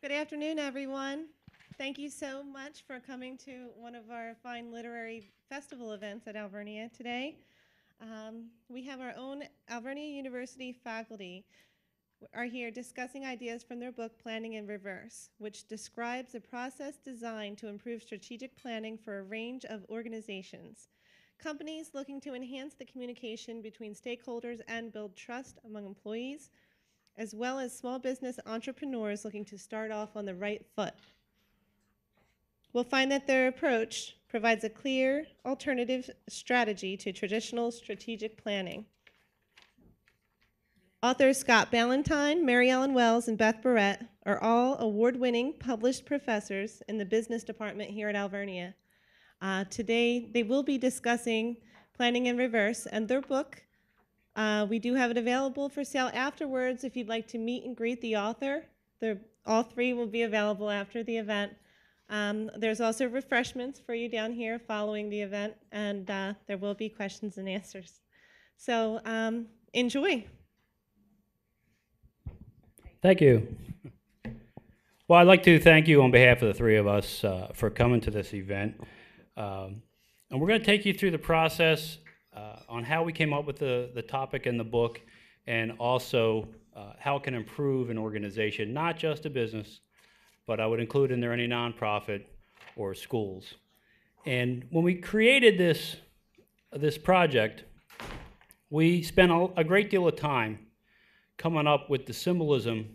Good afternoon, everyone. Thank you so much for coming to one of our fine literary festival events at Alvernia today. We have our own Alvernia University faculty are here discussing ideas from their book, Planning in Reverse, which describes a process designed to improve strategic planning for a range of organizations. Companies looking to enhance the communication between stakeholders and build trust among employees, as well as small business entrepreneurs looking to start off on the right foot. We'll find that their approach provides a clear alternative strategy to traditional strategic planning. Authors Scott Ballantyne, Mary Ellen Wells, and Beth Barrett are all award-winning published professors in the business department here at Alvernia. Today, they will be discussing Planning in Reverse and their book. We do have it available for sale afterwards if you'd like to meet and greet the author. All three will be available after the event. There's also refreshments for you down here following the event, and there will be questions and answers. So enjoy. Thank you. Well, I'd like to thank you on behalf of the three of us for coming to this event. And we're going to take you through the process on how we came up with the topic in the book, and also how it can improve an organization, not just a business, but I would include in there any nonprofit or schools. And when we created this project, we spent a great deal of time coming up with the symbolism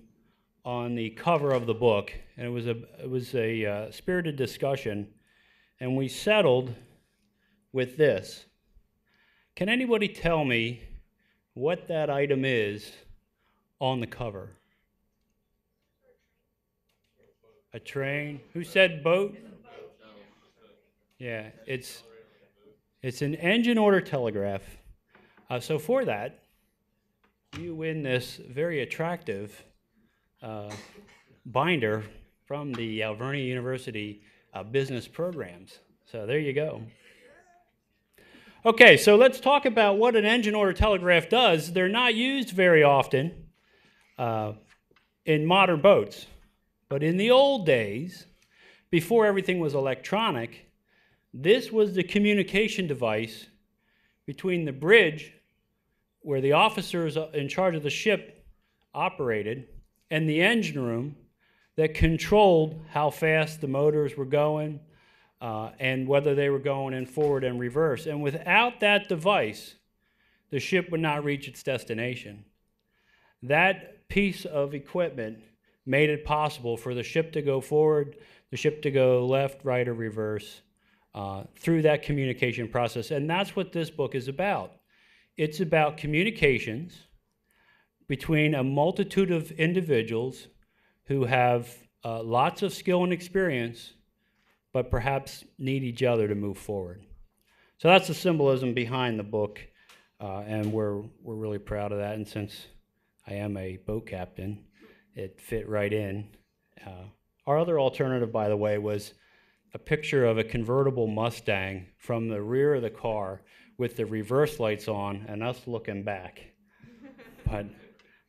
on the cover of the book, and it was a spirited discussion, and we settled with this. Can anybody tell me what that item is on the cover? A train? Who said boat? Yeah, it's an engine order telegraph. So for that, you win this very attractive binder from the Alvernia University business programs. So there you go. Okay, so let's talk about what an engine order telegraph does. They're not used very often in modern boats, but in the old days, before everything was electronic, this was the communication device between the bridge where the officers in charge of the ship operated and the engine room that controlled how fast the motors were going and whether they were going in forward and reverse. And without that device, the ship would not reach its destination. That piece of equipment made it possible for the ship to go forward, the ship to go left, right, or reverse through that communication process. And that's what this book is about. It's about communications between a multitude of individuals who have lots of skill and experience, but perhaps need each other to move forward. So that's the symbolism behind the book, and we're really proud of that. And since I am a boat captain, it fit right in. Our other alternative, by the way, was a picture of a convertible Mustang from the rear of the car with the reverse lights on and us looking back. But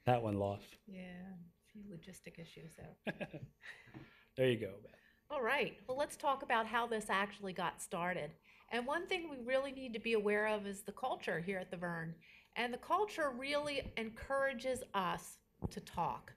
that one lost. Yeah, a few logistic issues though. There you go, Beth. All right, well, let's talk about how this actually got started. And one thing we really need to be aware of is the culture here at the Vern. And the culture really encourages us to talk.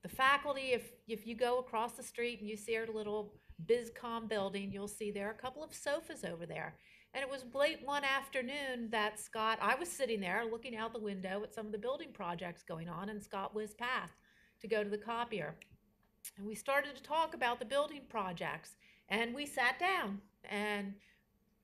The faculty, if you go across the street and you see our little BizCom building, you'll see there are a couple of sofas over there. And it was late one afternoon that I was sitting there looking out the window at some of the building projects going on, and Scott whizzed past to go to the copier. And we started to talk about the building projects, and we sat down, and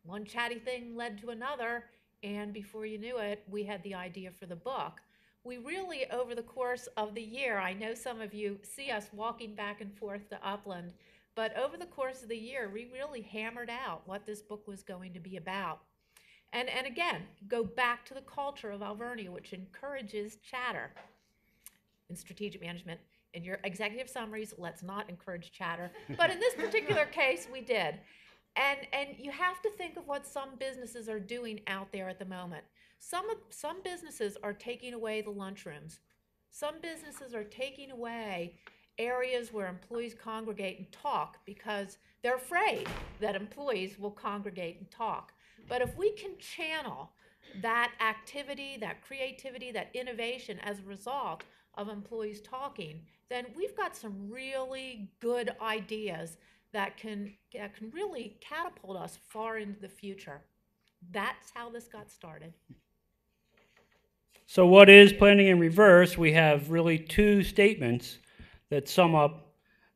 one chatty thing led to another, and before you knew it, we had the idea for the book. We really, over the course of the year, I know some of you see us walking back and forth to Upland, but over the course of the year, we really hammered out what this book was going to be about. And again, go back to the culture of Alvernia, which encourages chatter in strategic management. In your executive summaries, let's not encourage chatter. But in this particular case, we did. And you have to think of what some businesses are doing out there at the moment. Some businesses are taking away the lunchrooms. Some businesses are taking away areas where employees congregate and talk because they're afraid that employees will congregate and talk. But if we can channel that activity, that creativity, that innovation as a result of employees talking, then we've got some really good ideas that can really catapult us far into the future. That's how this got started. So what is planning in reverse? We have really two statements that sum up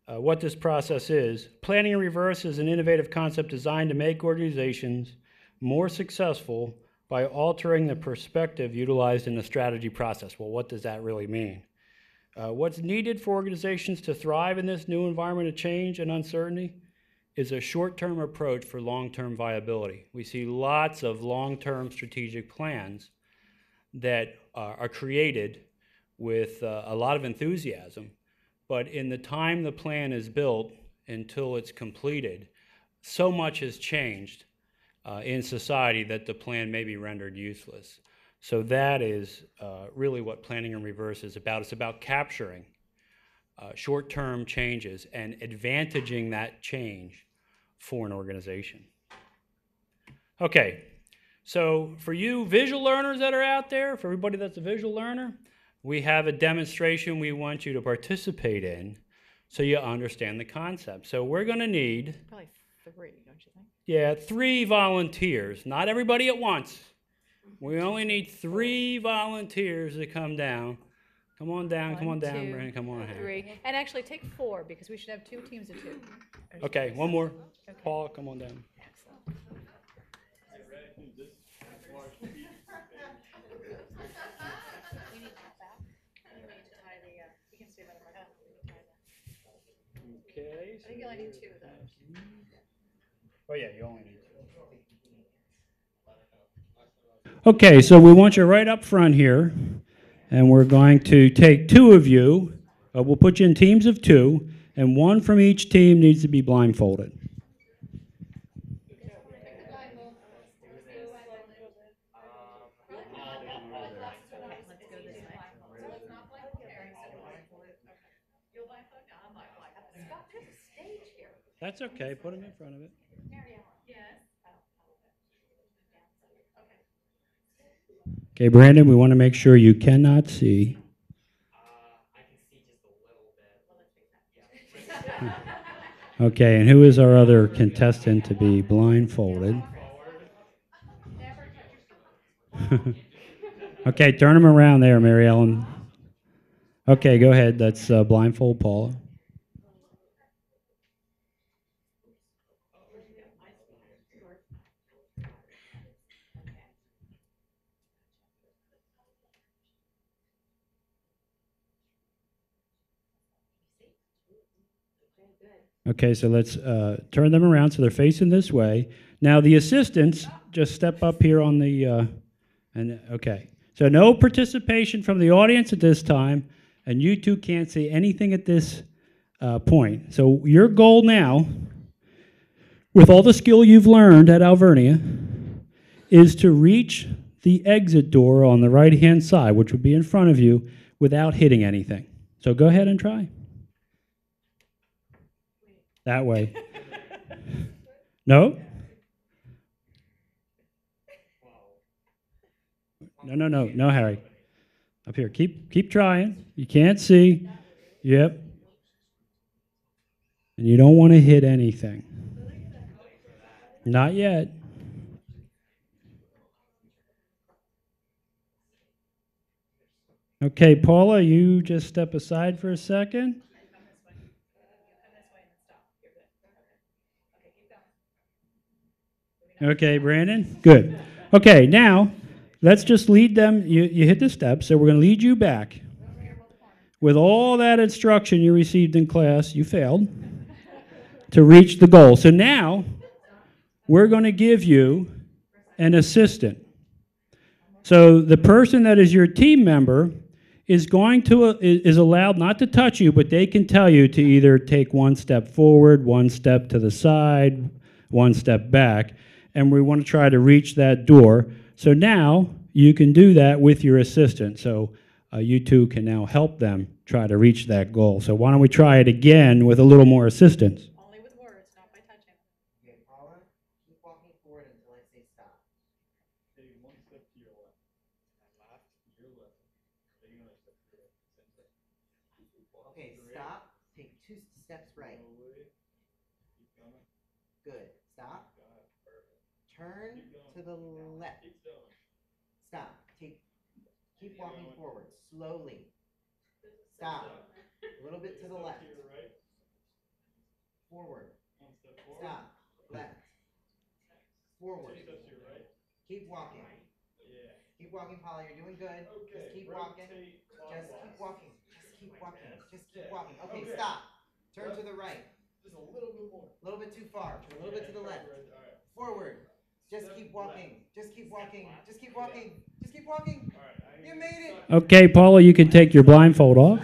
what this process is. Planning in reverse is an innovative concept designed to make organizations more successful by altering the perspective utilized in the strategy process. Well, what does that really mean? What's needed for organizations to thrive in this new environment of change and uncertainty is a short-term approach for long-term viability. We see lots of long-term strategic plans that are created with a lot of enthusiasm, but in the time the plan is built until it's completed, so much has changed in society that the plan may be rendered useless. So that is really what planning in reverse is about. It's about capturing short-term changes and advantaging that change for an organization. Okay, so for you visual learners that are out there, for everybody that's a visual learner, we have a demonstration we want you to participate in so you understand the concept. So we're going to need... Probably 3, don't you think? Yeah, 3 volunteers. Not everybody at once. We only need 3 volunteers to come down. Come on down, come on down, Brandon, come on. 3. And actually take 4 because we should have 2 teams of 2. Okay, one more. Okay. Paul, come on down. Excellent. We need that back. We need to tie the, you can see that on my head. Okay. I think you only need 2 of those. Oh yeah, you only need 2. Okay, so we want you right up front here, and we're going to take 2 of you. We'll put you in teams of 2, and 1 from each team needs to be blindfolded. That's okay. Put them in front of it. Okay, Brandon, we want to make sure you cannot see. I can see just a little bit. Okay, and who is our other contestant to be blindfolded? Okay, turn them around there, Mary Ellen. Okay, go ahead. That's blindfold Paula. Okay, so let's turn them around so they're facing this way. Now the assistants just step up here on the, okay. So no participation from the audience at this time, and you two can't see anything at this point. So your goal now, with all the skill you've learned at Alvernia, is to reach the exit door on the right-hand side, which would be in front of you, without hitting anything. So go ahead and try. That way. No? No, Harry. Up here. Keep trying. You can't see. Yep. And you don't want to hit anything. Not yet. Okay, Paula, you just step aside for a second. Okay, Brandon? Good. Okay, now, let's just lead them. You hit the steps, so we're going to lead you back. With all that instruction you received in class, you failed to reach the goal. So now, we're going to give you an assistant. So the person that is your team member is allowed not to touch you, but they can tell you to either take 1 step forward, 1 step to the side, 1 step back. And we want to try to reach that door. So now you can do that with your assistant. So you two can now help them try to reach that goal. So why don't we try it again with a little more assistance? Only with words, not by touching. Okay, Paula, keep walking forward until I say stop. Take one step to your left. And left, your left. Take another step to your right. Same thing. Okay, stop. Take 2 steps right. Slowly. Keep going. Good. Stop. Got it. Perfect. Turn Keep going. to the left. Keep going. Stop. Keep walking forward. Slowly. Stop. A little bit to the left. To your right. Forward. One step forward. Stop. Left. Forward. 2 steps to your right. Keep walking. Yeah. Keep walking, Paula. You're doing good. Okay. Just keep walking. rotate Just keep clockwise. walking. Just keep walking. Just keep Yeah. walking. Okay, Okay. stop. Turn to the right. Just a little bit more. A little bit too far. A little bit to the left. All right. Forward. Just keep walking. Just keep walking. Just keep walking. Just keep walking. All right. You made it. Okay, Paula, you can take your blindfold off.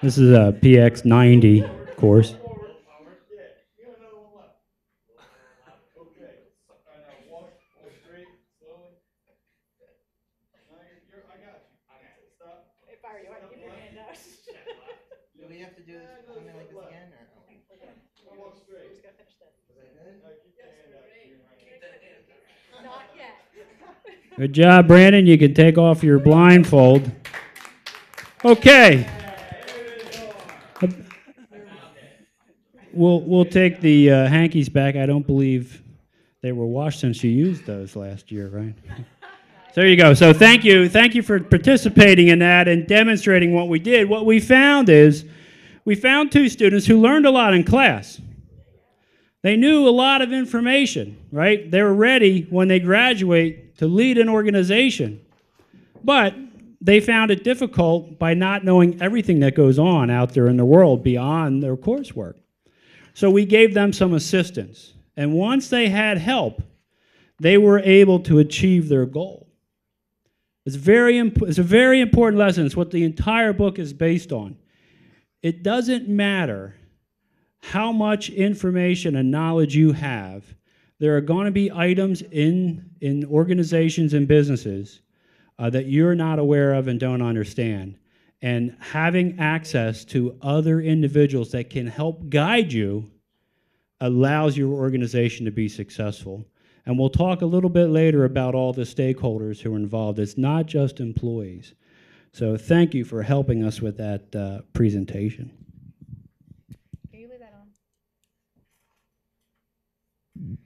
This is a PX90 course. Forward. Yeah. You have another one left. Okay. All right, now walk straight, slowly. Now I got you. Stop. Hey, Barry, you want to keep your hand out? Do we have to do this something like this again, or? Now walk straight. Who's gonna finish this? Was that good? Now keep your hand out. Keep your hand out. Not yet. Good job, Brandon. You can take off your blindfold. Okay. We'll take the hankies back. I don't believe they were washed since you used those last year, right? So there you go. So thank you for participating in that and demonstrating what we did. What we found is we found 2 students who learned a lot in class. They knew a lot of information, right? They were ready when they graduate to lead an organization. But they found it difficult by not knowing everything that goes on out there in the world beyond their coursework. So we gave them some assistance. And once they had help, they were able to achieve their goal. It's a very important lesson. It's what the entire book is based on. It doesn't matter how much information and knowledge you have. There are going to be items in organizations and businesses that you're not aware of and don't understand. And having access to other individuals that can help guide you allows your organization to be successful. And we'll talk a little bit later about all the stakeholders who are involved. It's not just employees. So thank you for helping us with that presentation. Can you leave that on?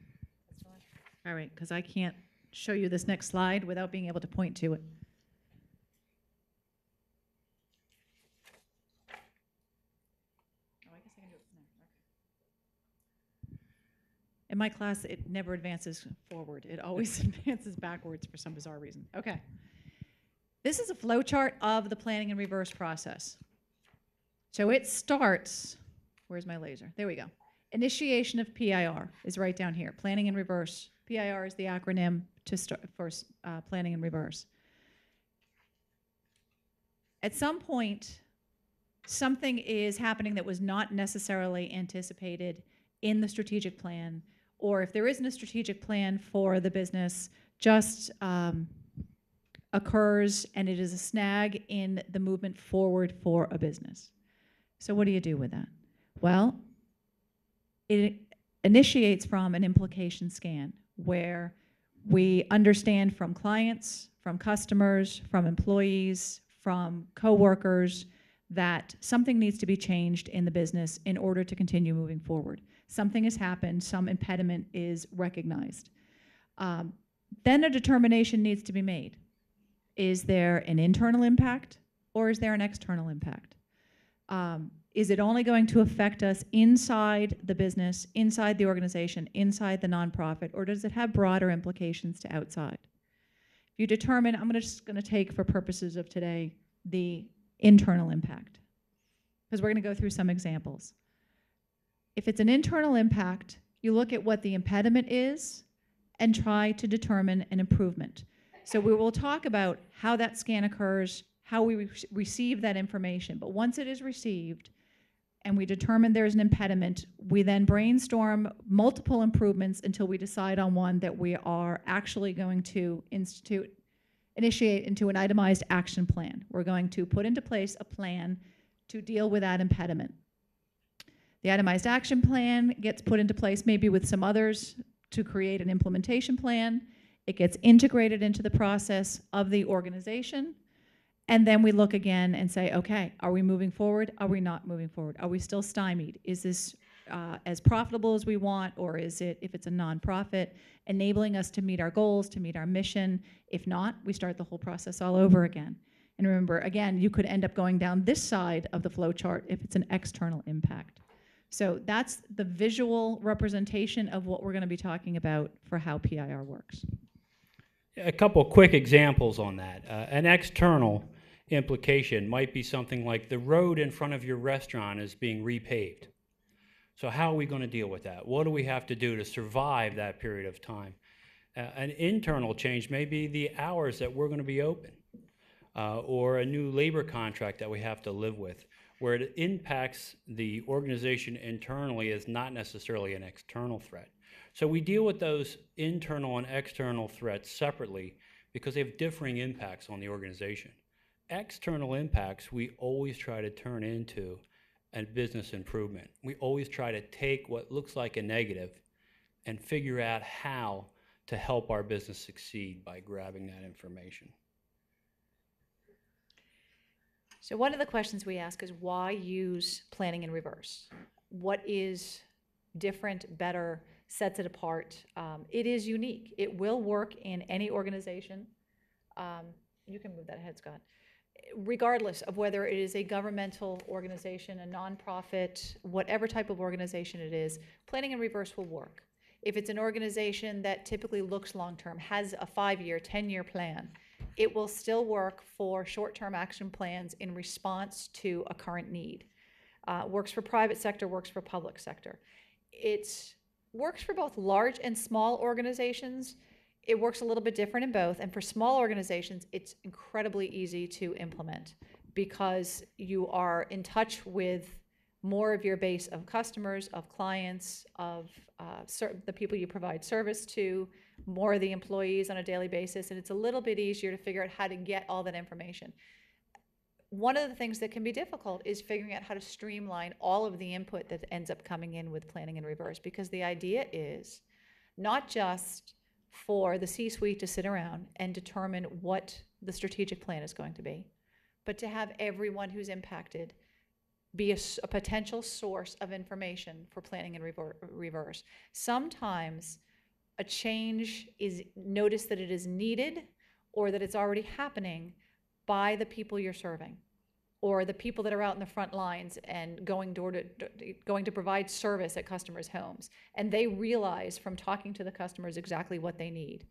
All right, because I can't show you this next slide without being able to point to it. Oh, I guess I can do it from there. Okay. In my class, it never advances forward. It always advances backwards for some bizarre reason. Okay. This is a flow chart of the planning and reverse process. So it starts, where's my laser? There we go. Initiation of PIR is right down here. Planning and reverse. PIR is the acronym to start for planning and reverse. At some point, something is happening that was not necessarily anticipated in the strategic plan, or if there isn't a strategic plan for the business, just occurs and it is a snag in the movement forward for a business. So what do you do with that? Well, it initiates from an implication scan where we understand from clients, from customers, from employees, from coworkers that something needs to be changed in the business in order to continue moving forward. Something has happened, some impediment is recognized. Then a determination needs to be made. Is there an internal impact or is there an external impact? Is it only going to affect us inside the business, inside the organization, inside the nonprofit, or does it have broader implications to outside? If you determine, I'm just going to take for purposes of today the internal impact, because we're going to go through some examples. If it's an internal impact, you look at what the impediment is and try to determine an improvement. So we will talk about how that scan occurs, how we receive that information. But once it is received, and we determine there's an impediment, we then brainstorm multiple improvements until we decide on one that we are actually going to initiate into an itemized action plan. We're going to put into place a plan to deal with that impediment. The itemized action plan gets put into place maybe with some others to create an implementation plan. It gets integrated into the process of the organization. And then we look again and say, okay, are we moving forward? Are we not moving forward? Are we still stymied? Is this as profitable as we want, or is it, if it's a nonprofit, enabling us to meet our goals, to meet our mission? If not, we start the whole process all over again. And remember, again, you could end up going down this side of the flow chart if it's an external impact. So that's the visual representation of what we're going to be talking about for how PIR works. A couple quick examples on that. An external implication might be something like the road in front of your restaurant is being repaved. So how are we going to deal with that? What do we have to do to survive that period of time? An internal change may be the hours that we're going to be open, or a new labor contract that we have to live with, where it impacts the organization internally is not necessarily an external threat. So we deal with those internal and external threats separately because they have differing impacts on the organization. External impacts we always try to turn into a business improvement. We always try to take what looks like a negative and figure out how to help our business succeed by grabbing that information. So one of the questions we ask is, why use planning in reverse? What is different, better, sets it apart? It is unique. It will work in any organization. You can move that ahead, Scott. Regardless of whether it is a governmental organization, a nonprofit, whatever type of organization it is, planning in reverse will work. If it's an organization that typically looks long-term, has a 5-year, 10-year plan, it will still work for short-term action plans in response to a current need. Works for private sector, works for public sector. It works for both large and small organizations. It works a little bit different in both. And for small organizations, it's incredibly easy to implement because you are in touch with more of your base of customers, of clients, of the people you provide service to, more of the employees on a daily basis, and it's a little bit easier to figure out how to get all that information. One of the things that can be difficult is figuring out how to streamline all of the input that ends up coming in with planning in reverse, because the idea is not just for the C-suite to sit around and determine what the strategic plan is going to be, but to have everyone who's impacted be a potential source of information for planning in reverse. Sometimes a change is noticed that it is needed or that it's already happening by the people you're serving, or the people that are out in the front lines and going to provide service at customers' homes. And they realize from talking to the customers exactly what they need.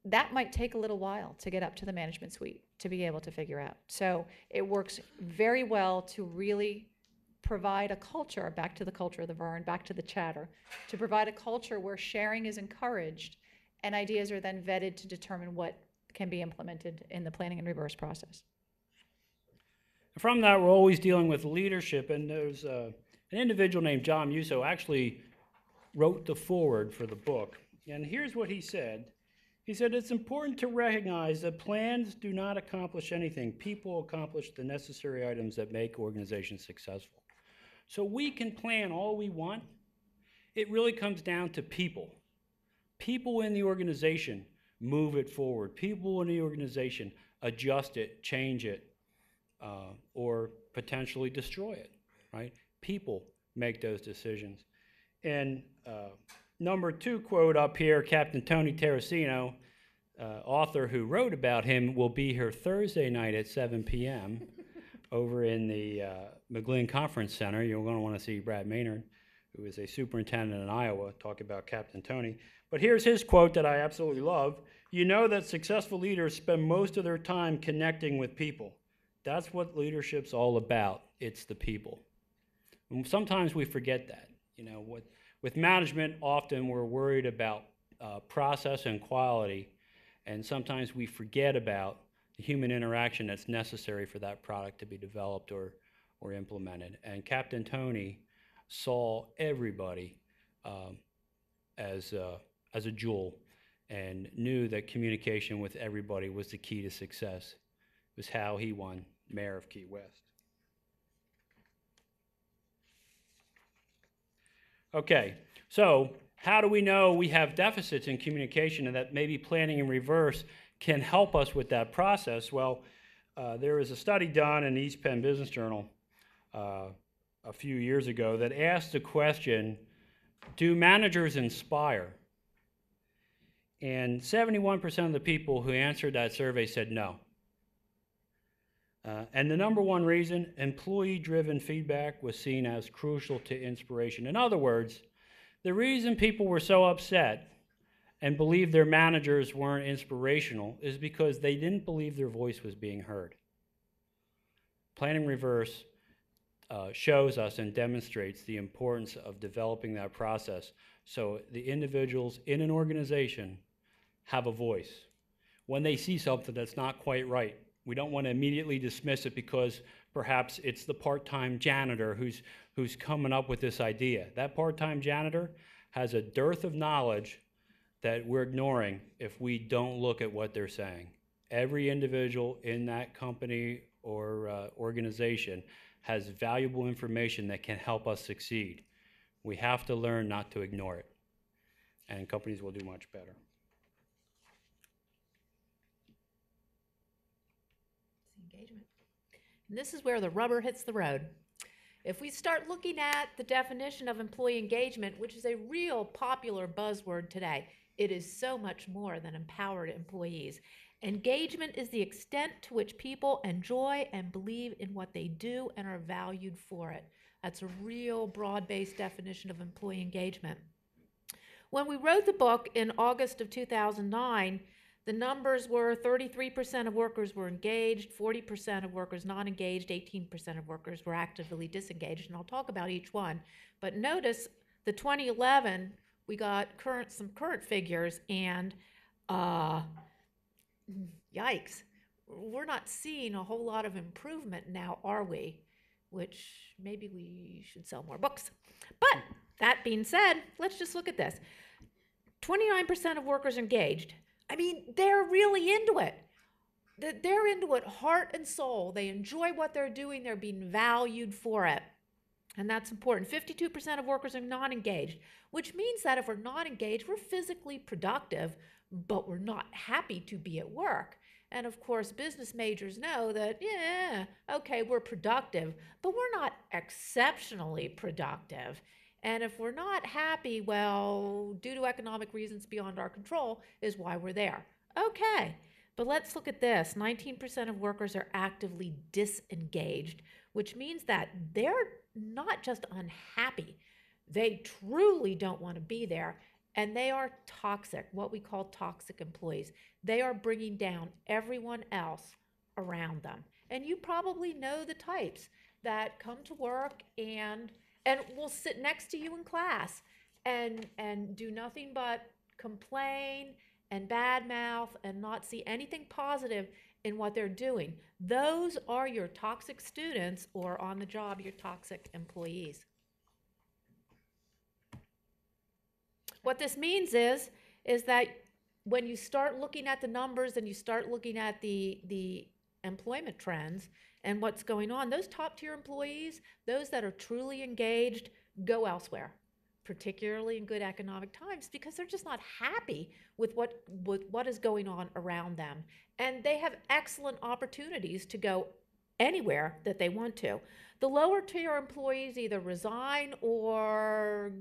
That might take a little while to get up to the management suite to be able to figure out. So it works very well to really provide a culture, back to the culture of the Vern, back to the chatter, to provide a culture where sharing is encouraged and ideas are then vetted to determine what can be implemented in the planning and reverse process. From that, we're always dealing with leadership, and there's an individual named John Musso actually wrote the foreword for the book, and here's what he said. He said, "It's important to recognize that plans do not accomplish anything. People accomplish the necessary items that make organizations successful." So we can plan all we want. It really comes down to people. People in the organization move it forward. People in the organization adjust it, change it, or potentially destroy it, right? People make those decisions. And number 2 quote up here, Captain Tony Terracino, author who wrote about him, will be here Thursday night at 7 p.m. over in the McGlynn Conference Center. You're going to want to see Brad Maynard, who is a superintendent in Iowa, talk about Captain Tony. But here's his quote that I absolutely love. "You know that successful leaders spend most of their time connecting with people. That's what leadership's all about. It's the people." And sometimes we forget that. You know, with management, often we're worried about process and quality, and sometimes we forget about the human interaction that's necessary for that product to be developed or or implemented. And Captain Tony saw everybody as a jewel and knew that communication with everybody was the key to success. It was how he won Mayor of Key West. Okay, so how do we know we have deficits in communication and that maybe planning in reverse can help us with that process? Well, there was a study done in the East Penn Business Journal a few years ago that asked the question, do managers inspire? And 71% of the people who answered that survey said no. And the number one reason, employee-driven feedback was seen as crucial to inspiration. In other words, the reason people were so upset and believed their managers weren't inspirational is because they didn't believe their voice was being heard. Planning Reverse shows us and demonstrates the importance of developing that process so the individuals in an organization have a voice. When they see something that's not quite right, we don't want to immediately dismiss it because perhaps it's the part-time janitor who's coming up with this idea. That part-time janitor has a dearth of knowledge that we're ignoring if we don't look at what they're saying. Every individual in that company or organization has valuable information that can help us succeed. We have to learn not to ignore it, and companies will do much better. Engagement. And this is where the rubber hits the road. If we start looking at the definition of employee engagement, which is a real popular buzzword today, it is so much more than empowered employees. Engagement is the extent to which people enjoy and believe in what they do and are valued for it. That's a real broad-based definition of employee engagement. When we wrote the book in August of 2009, the numbers were 33% of workers were engaged, 40% of workers not engaged, 18% of workers were actively disengaged, and I'll talk about each one. But notice the 2011, we got some current figures, and yikes, we're not seeing a whole lot of improvement now, are we? Which maybe we should sell more books. But that being said, let's just look at this. 29% of workers engaged. I mean, they're really into it. They're into it heart and soul. They enjoy what they're doing. They're being valued for it. And that's important. 52% of workers are not engaged, which means that if we're not engaged, we're physically productive, but we're not happy to be at work. And of course, business majors know that, yeah, okay, we're productive, but we're not exceptionally productive. And if we're not happy, well, due to economic reasons beyond our control is why we're there. Okay, but let's look at this. 19% of workers are actively disengaged, which means that they're not just unhappy. They truly don't want to be there. And they are toxic, what we call toxic employees. They are bringing down everyone else around them. And you probably know the types that come to work and will sit next to you in class and do nothing but complain and badmouth and not see anything positive in what they're doing. Those are your toxic students, or on the job, your toxic employees. What this means is that when you start looking at the numbers and you start looking at the employment trends and what's going on, those top tier employees, those that are truly engaged, go elsewhere, particularly in good economic times, because they're just not happy with what is going on around them. And they have excellent opportunities to go anywhere that they want to. The lower tier employees either resign or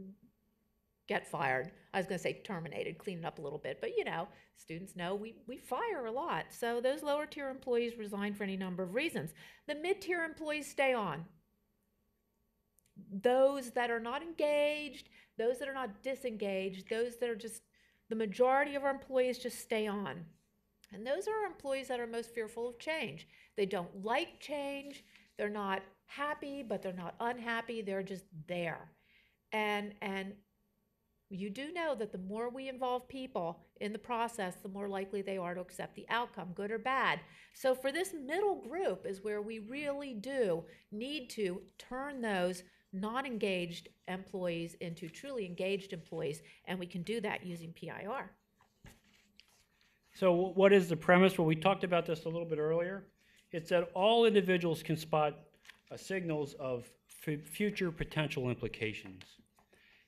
get fired. I was going to say terminated, clean it up a little bit, but you know, students know we fire a lot. So those lower tier employees resign for any number of reasons. The mid-tier employees stay on. Those that are not engaged, those that are not disengaged, those that are just, the majority of our employees just stay on. And those are our employees that are most fearful of change. They don't like change. They're not happy, but they're not unhappy. They're just there. And You do know that the more we involve people in the process, the more likely they are to accept the outcome, good or bad. So for this middle group is where we really do need to turn those non-engaged employees into truly engaged employees, and we can do that using PIR. So what is the premise? Well, we talked about this a little bit earlier. It's that all individuals can spot signals of future potential implications.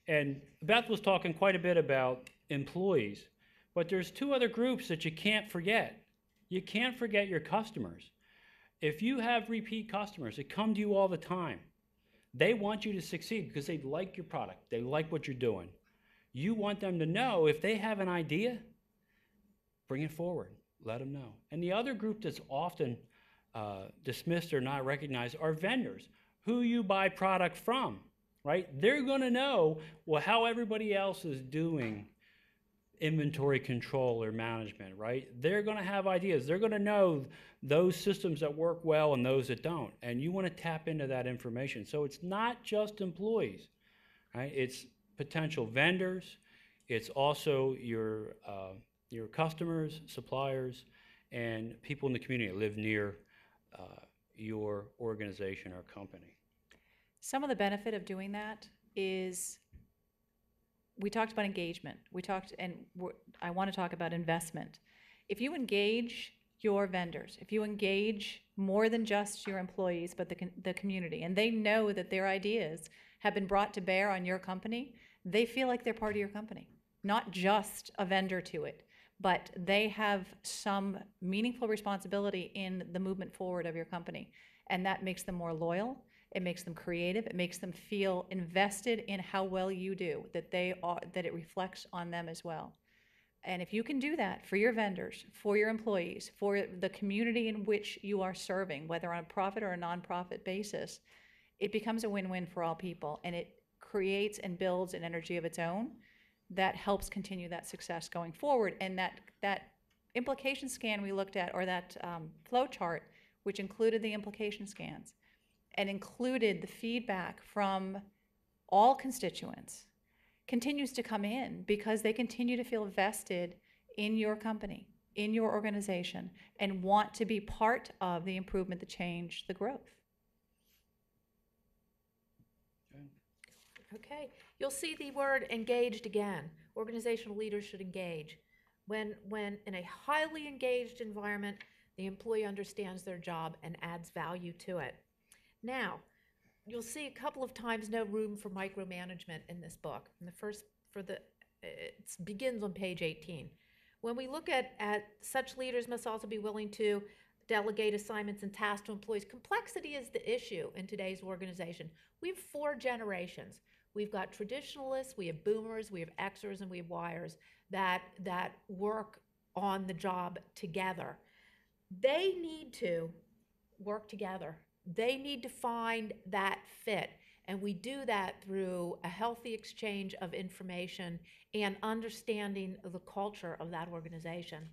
And Beth was talking quite a bit about employees, but there's two other groups that you can't forget. You can't forget your customers. If you have repeat customers that come to you all the time, they want you to succeed because they like your product. They like what you're doing. You want them to know if they have an idea, bring it forward. Let them know. And the other group that's often dismissed or not recognized are vendors, who you buy product from, right? They're going to know, well, how everybody else is doing inventory control or management, right? They're going to have ideas. They're going to know those systems that work well and those that don't. And you want to tap into that information. So it's not just employees, right? It's potential vendors. It's also your customers, suppliers, and people in the community that live near your organization or company. Some of the benefit of doing that is, we talked about engagement. I want to talk about investment. If you engage your vendors, if you engage more than just your employees, but the community, and they know that their ideas have been brought to bear on your company, they feel like they're part of your company, not just a vendor to it, but they have some meaningful responsibility in the movement forward of your company. And that makes them more loyal. It makes them creative. It makes them feel invested in how well you do, that it reflects on them as well. And if you can do that for your vendors, for your employees, for the community in which you are serving, whether on a profit or a nonprofit basis, it becomes a win-win for all people, and it creates and builds an energy of its own that helps continue that success going forward. And that implication scan we looked at, or that flow chart, which included the implication scans and included the feedback from all constituents, continues to come in because they continue to feel vested in your company, in your organization, and want to be part of the improvement, the change, the growth. Okay, you'll see the word engaged again. Organizational leaders should engage. When in a highly engaged environment, the employee understands their job and adds value to it. Now, you'll see a couple of times no room for micromanagement in this book. And it begins on page 18. When we look at such leaders must also be willing to delegate assignments and tasks to employees. Complexity is the issue in today's organization. We have 4 generations. We've got traditionalists, we have boomers, we have Xers, and we have Yers that work on the job together. They need to work together. They need to find that fit. And we do that through a healthy exchange of information and understanding the culture of that organization.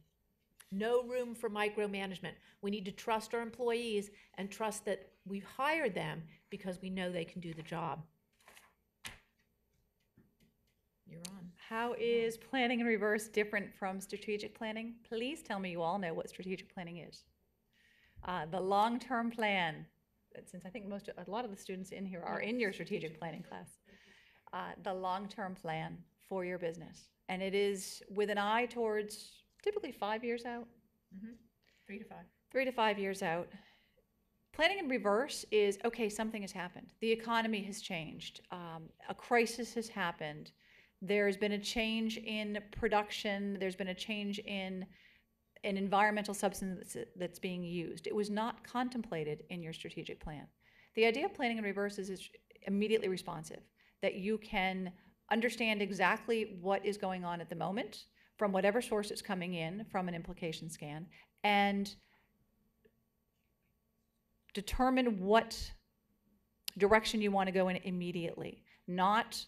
No room for micromanagement. We need to trust our employees and trust that we've hired them because we know they can do the job. You're on. How is planning in reverse different from strategic planning? Please tell me you all know what strategic planning is. The long-term plan, since I think a lot of the students in here are in your strategic planning class. The long-term plan for your business. And it is with an eye towards typically 5 years out. 3 to 5. 3 to 5 years out. Planning in reverse is, okay, something has happened. The economy has changed. A crisis has happened. There's been a change in production. There's been a change in an environmental substance that's being used. It was not contemplated in your strategic plan. The idea of planning in reverse is immediately responsive, that you can understand exactly what is going on at the moment from whatever source it's coming in from an implication scan, and determine what direction you want to go in immediately, not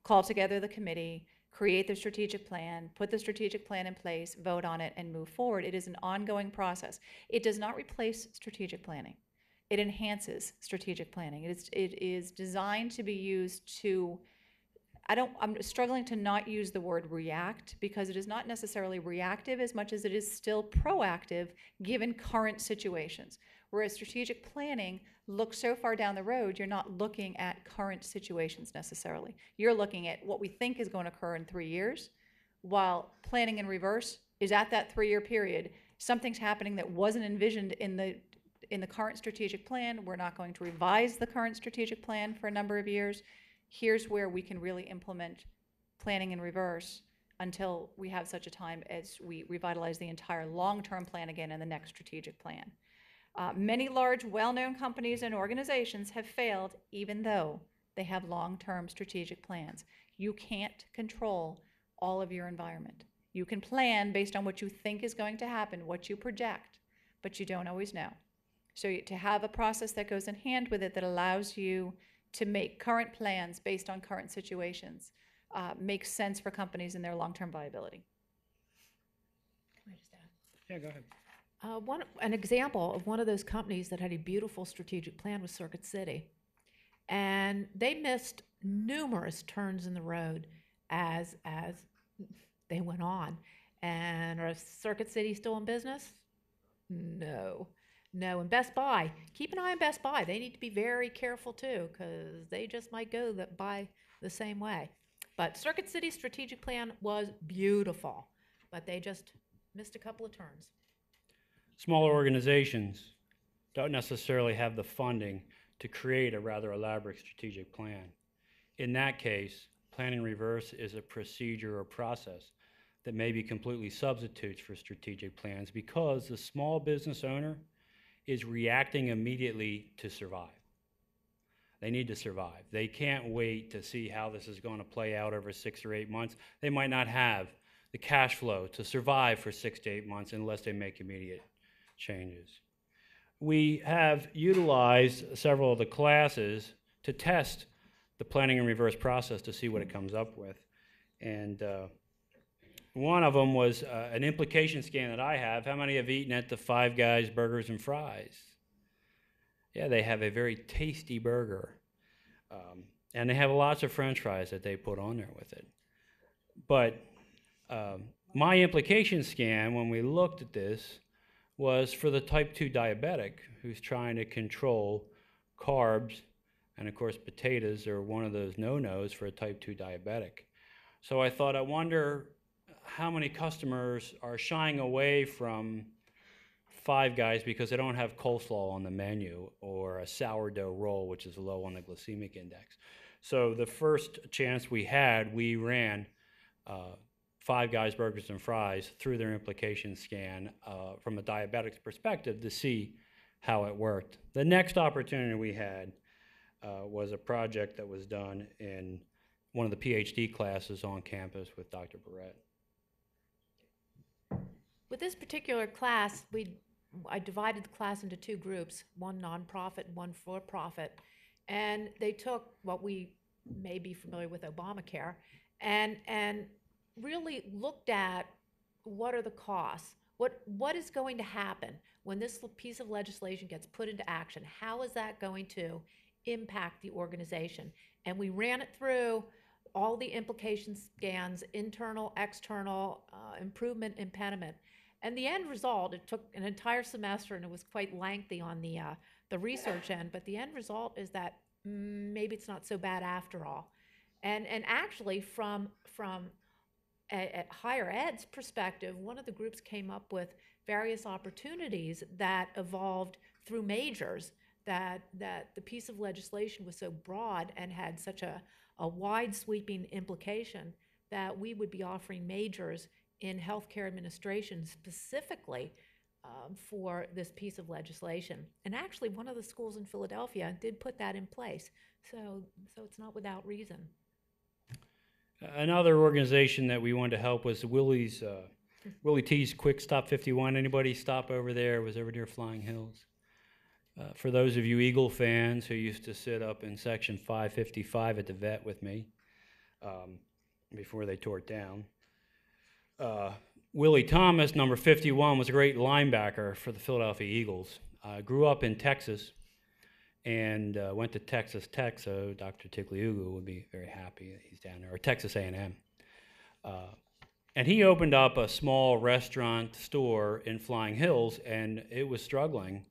call together the committee, create the strategic plan, put the strategic plan in place, vote on it, and move forward. It is an ongoing process. It does not replace strategic planning. It enhances strategic planning. It is designed to be used to I'm struggling to not use the word react, because it is not necessarily reactive as much as it is still proactive given current situations. Whereas strategic planning looks so far down the road, you're not looking at current situations necessarily. You're looking at what we think is going to occur in 3 years, while planning in reverse is at that 3-year period. Something's happening that wasn't envisioned in the current strategic plan. We're not going to revise the current strategic plan for a number of years. Here's where we can really implement planning in reverse until we have such a time as we revitalize the entire long-term plan again in the next strategic plan. Many large, well-known companies and organizations have failed even though they have long-term strategic plans. You can't control all of your environment. You can plan based on what you think is going to happen, what you project, but you don't always know. So to have a process that goes in hand with it that allows you to make current plans based on current situations makes sense for companies and their long-term viability. Can I just add? Yeah, go ahead. An example of one of those companies that had a beautiful strategic plan was Circuit City. And they missed numerous turns in the road as they went on. And are Circuit City still in business? No. No, and Best Buy, keep an eye on Best Buy. They need to be very careful too, because they just might go by the same way. But Circuit City's strategic plan was beautiful, but they just missed a couple of turns. Smaller organizations don't necessarily have the funding to create a rather elaborate strategic plan. In that case, planning reverse is a procedure or process that maybe completely substitutes for strategic plans, because the small business owner is reacting immediately to survive. They need to survive. They can't wait to see how this is going to play out over 6 or 8 months. They might not have the cash flow to survive for 6 to 8 months unless they make immediate changes. We have utilized several of the classes to test the planning and reverse process to see what it comes up with. And one of them was an implication scan that I have. How many have eaten at the Five Guys Burgers and Fries? Yeah, they have a very tasty burger. And they have lots of French fries that they put on there with it. But my implication scan, when we looked at this, was for the type 2 diabetic who's trying to control carbs, and of course potatoes are one of those no-nos for a type 2 diabetic. So I thought, I wonder how many customers are shying away from Five Guys because they don't have coleslaw on the menu, or a sourdough roll, which is low on the glycemic index. So the first chance we had, we ran Five Guys Burgers and Fries through their implication scan from a diabetic's perspective to see how it worked. The next opportunity we had was a project that was done in one of the PhD classes on campus with Dr. Barrett. With this particular class, I divided the class into 2 groups, one nonprofit and one for-profit. And they took what we may be familiar with, Obamacare, and really looked at what are the costs, what is going to happen when this piece of legislation gets put into action. How is that going to impact the organization? And we ran it through all the implication scans, internal, external, improvement, impediment. And the end result, it took an entire semester and it was quite lengthy on the research end, but the end result is that maybe it's not so bad after all. And actually from at higher ed's perspective, one of the groups came up with various opportunities that evolved through majors, that the piece of legislation was so broad and had such a wide sweeping implication that we would be offering majors in healthcare administration specifically for this piece of legislation. And actually one of the schools in Philadelphia did put that in place. So it's not without reason. Another organization that we wanted to help was Willie T's Quick Stop 51. Anybody stop over there? It was over near Flying Hills. For those of you Eagle fans who used to sit up in section 555 at the vet with me before they tore it down. Willie Thomas, number 51, was a great linebacker for the Philadelphia Eagles. Grew up in Texas, and went to Texas Tech, so Dr. Tigliugu would be very happy that he's down there, or Texas A&M. And he opened up a small restaurant store in Flying Hills, and it was struggling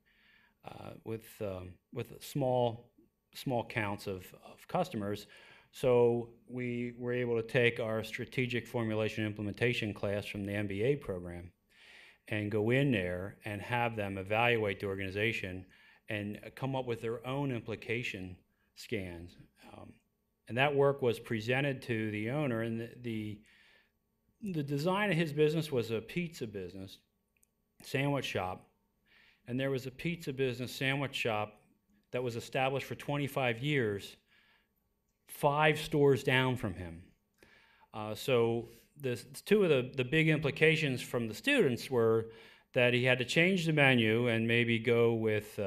with small counts of customers. So we were able to take our strategic formulation implementation class from the MBA program and go in there and have them evaluate the organization and come up with their own implication scans. And that work was presented to the owner, and the design of his business was a pizza business, sandwich shop. And there was a pizza business sandwich shop that was established for 25 years, 5 stores down from him. So two of the big implications from the students were that he had to change the menu and maybe go with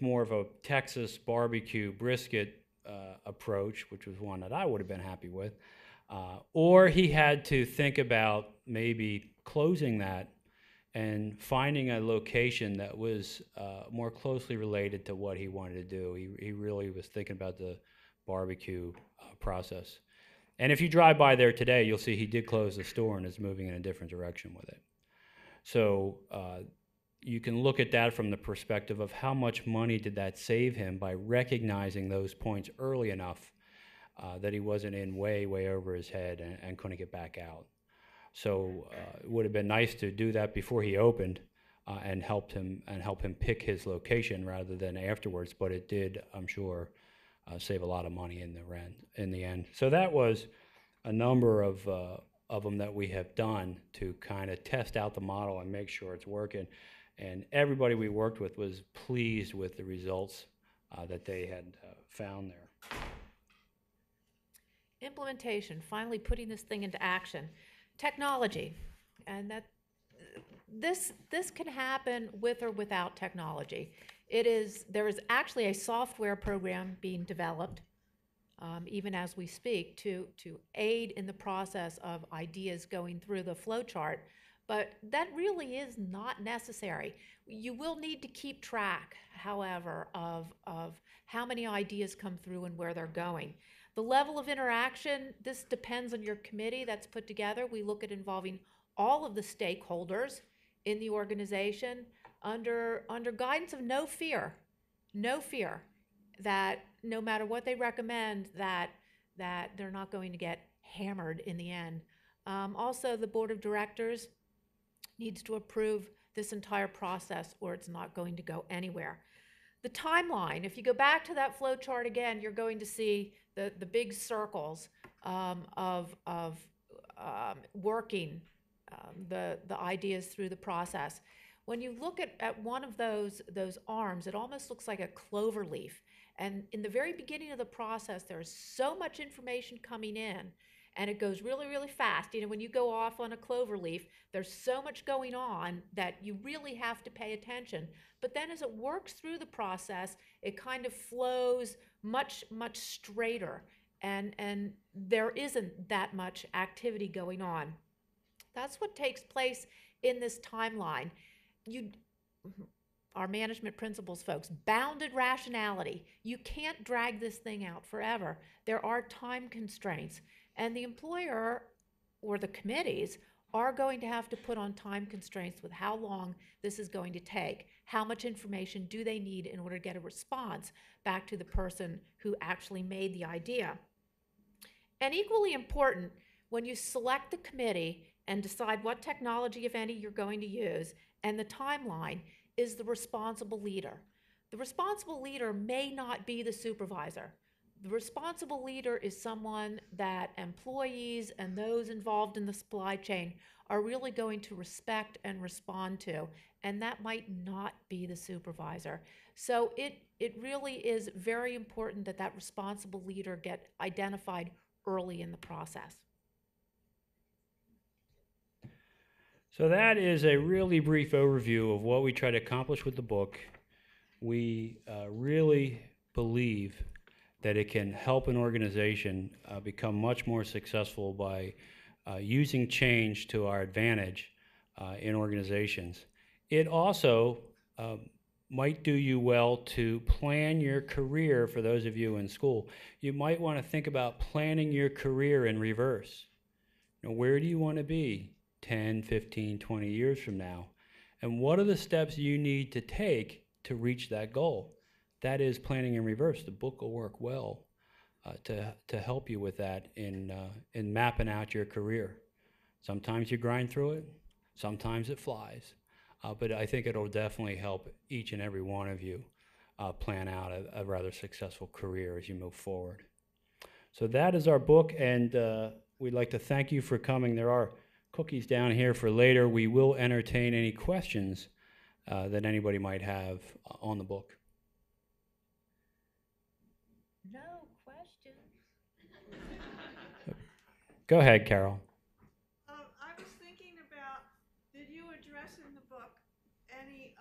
more of a Texas barbecue brisket approach, which was one that I would have been happy with. Or he had to think about maybe closing that and finding a location that was more closely related to what he wanted to do. He really was thinking about the barbecue process. And if you drive by there today, you'll see he did close the store and is moving in a different direction with it. So you can look at that from the perspective of how much money did that save him by recognizing those points early enough that he wasn't in way over his head and couldn't get back out. So it would have been nice to do that before he opened and help him pick his location rather than afterwards. But it did, I'm sure, save a lot of money in the end. So that was a number of them that we have done to kind of test out the model and make sure it's working. And everybody we worked with was pleased with the results that they had found there. Implementation, finally putting this thing into action. Technology, and this can happen with or without technology. There is actually a software program being developed, even as we speak, to aid in the process of ideas going through the flow chart, but that really is not necessary. You will need to keep track, however, of how many ideas come through and where they're going. The level of interaction, this depends on your committee that's put together. We look at involving all of the stakeholders in the organization under guidance of no fear that no matter what they recommend, that they're not going to get hammered in the end. Also, the board of directors needs to approve this entire process or it's not going to go anywhere. The timeline, if you go back to that flow chart again, you're going to see the big circles of working the ideas through the process. When you look at one of those arms, it almost looks like a clover leaf. And in the very beginning of the process, there's so much information coming in, and it goes really, really fast. You know, when you go off on a clover leaf, there's so much going on that you really have to pay attention. But then as it works through the process, it kind of flows much straighter, and there isn't that much activity going on. That's what takes place in this timeline. Our management principles folks, bounded rationality. You can't drag this thing out forever. There are time constraints, and the employer or the committees are going to have to put on time constraints with how long this is going to take. How much information do they need in order to get a response back to the person who actually made the idea? And equally important, when you select the committee and decide what technology, if any, you're going to use, and the timeline, is the responsible leader. The responsible leader may not be the supervisor. The responsible leader is someone that employees and those involved in the supply chain are really going to respect and respond to, and that might not be the supervisor. So it really is very important that that responsible leader get identified early in the process. So that is a really brief overview of what we try to accomplish with the book. We really believe that it can help an organization become much more successful by using change to our advantage in organizations. It also might do you well to plan your career. For those of you in school, you might want to think about planning your career in reverse. You know, where do you want to be 10, 15, 20 years from now? And what are the steps you need to take to reach that goal? That is planning in reverse. The book will work well to help you with that in mapping out your career. Sometimes you grind through it, sometimes it flies. But I think it'll definitely help each and every one of you plan out a rather successful career as you move forward. So that is our book, and we'd like to thank you for coming. There are cookies down here for later. We will entertain any questions that anybody might have on the book. No questions. Go ahead, Carol. I was thinking about, did you address in the book any,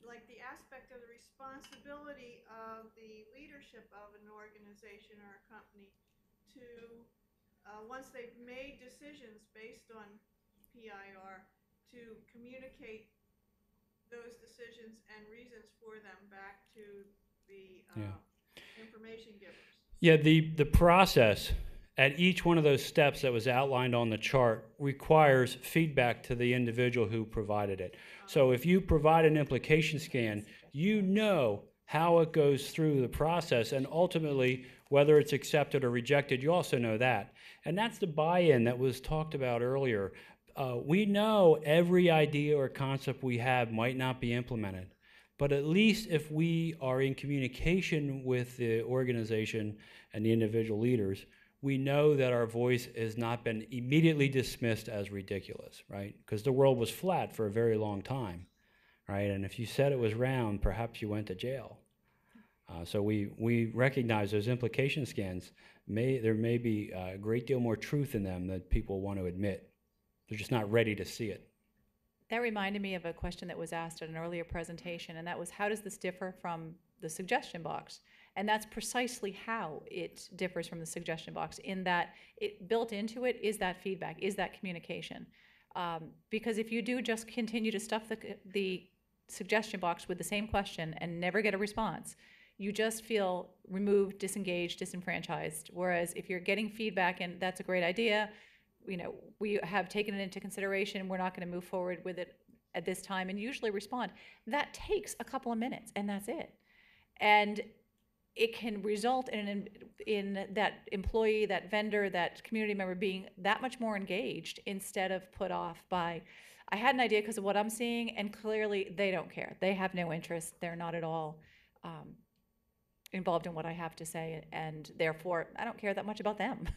like the aspect of the responsibility of the leadership of an organization or a company to, once they've made decisions based on PIR, to communicate those decisions and reasons for them back to the information givers? Yeah, the process at each one of those steps that was outlined on the chart requires feedback to the individual who provided it. So if you provide an implication scan, you know how it goes through the process, and ultimately whether it's accepted or rejected, you also know that. And that's the buy-in that was talked about earlier. We know every idea or concept we have might not be implemented, but at least if we are in communication with the organization and the individual leaders, we know that our voice has not been immediately dismissed as ridiculous, right? Because the world was flat for a very long time, right? And if you said it was round, perhaps you went to jail. So we recognize those implication scans. There may be a great deal more truth in them than people want to admit. They're just not ready to see it. That reminded me of a question that was asked at an earlier presentation, and that was, how does this differ from the suggestion box? And that's precisely how it differs from the suggestion box, in that it built into it is that feedback, is that communication. Because if you do just continue to stuff the suggestion box with the same question and never get a response, you just feel removed, disengaged, disenfranchised. Whereas if you're getting feedback and that's a great idea, you know, we have taken it into consideration, we're not going to move forward with it at this time, and usually respond. That takes a couple of minutes, and that's it. And it can result in that employee, that vendor, that community member being that much more engaged instead of put off by, I had an idea because of what I'm seeing, and clearly they don't care. They have no interest. They're not at all involved in what I have to say, and therefore I don't care that much about them.